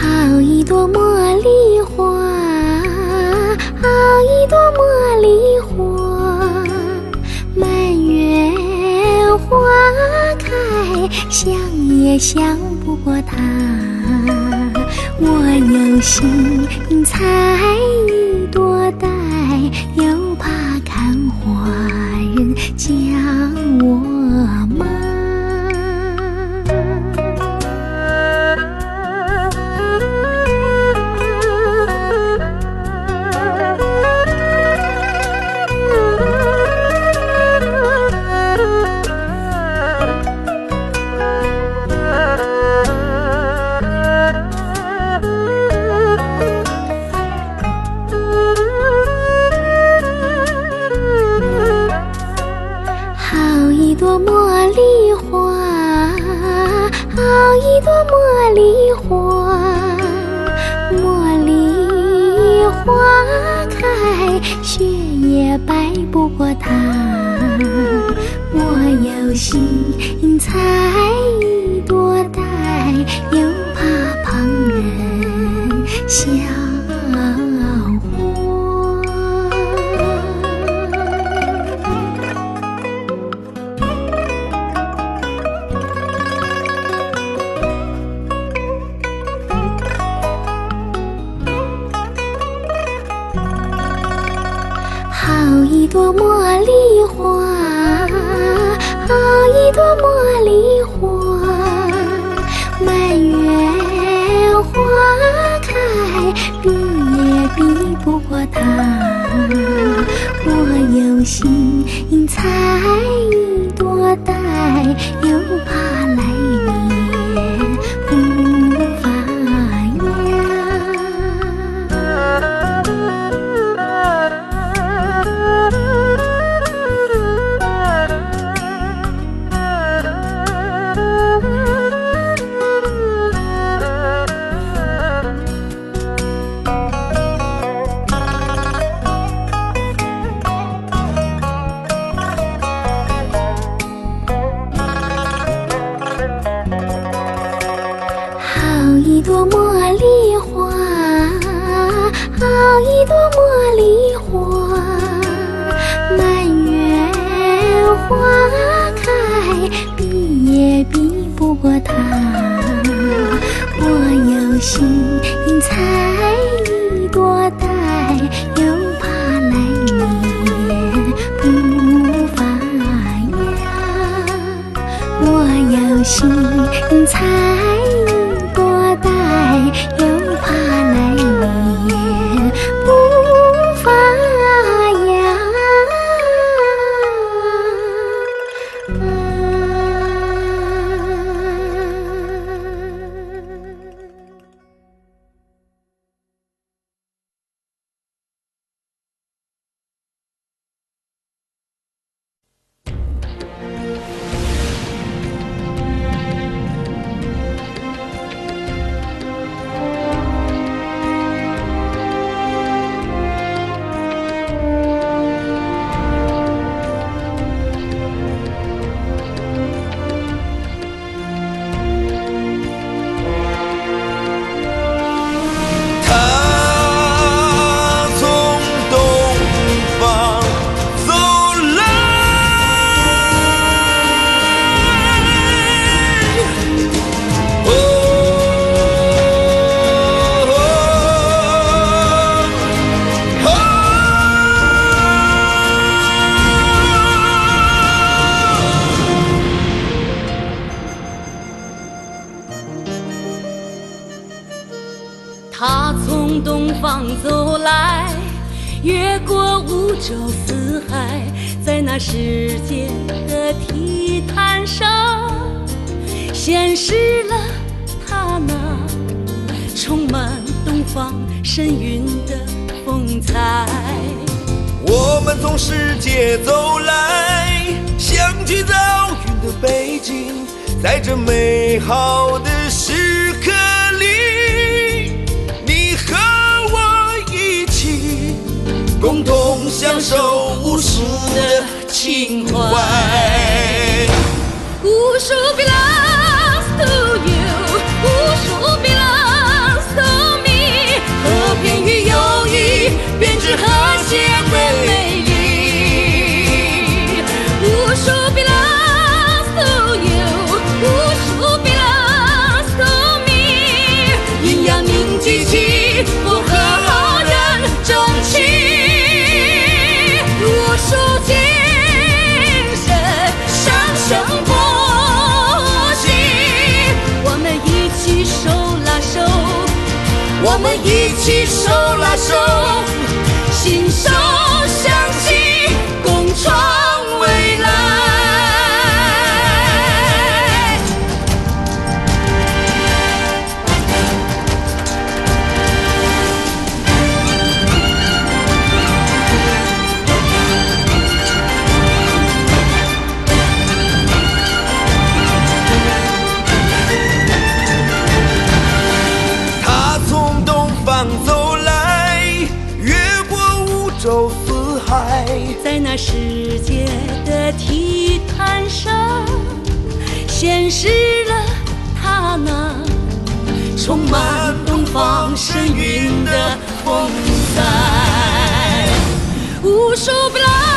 好一朵茉莉花，好一朵茉莉花，满园花开，想也想不过它。我有心采一朵戴，又怕看花人将我骂。好一朵茉莉花，好一朵茉莉花，茉莉花开，雪也白不过它。我有心采一朵戴，又怕旁人笑好一朵茉莉花，好一朵茉莉花，满园花开，比也比不过它。我有心采一朵戴，又怕来年无法好一朵茉莉花，好一朵茉莉花，满园花开，比也比不过它。我有心采一朵戴，又怕来年无法呀。我有心采一朵戴，又怕来年无法呀。他从东方走来，越过五洲四海，在那世界的体坛上，显示了他那充满东方神韵的风采。我们从世界走来，相聚在奥运的北京，在这美好的时刻里，你和我一起共同享受无数的情怀。无数 belongs to you， 无数 belongs 我们一起手拉手，携手向西，共创未来。走来，越过五洲四海，在那世界的体坛上，显示了他那充满东方神韵的风采。无数不来。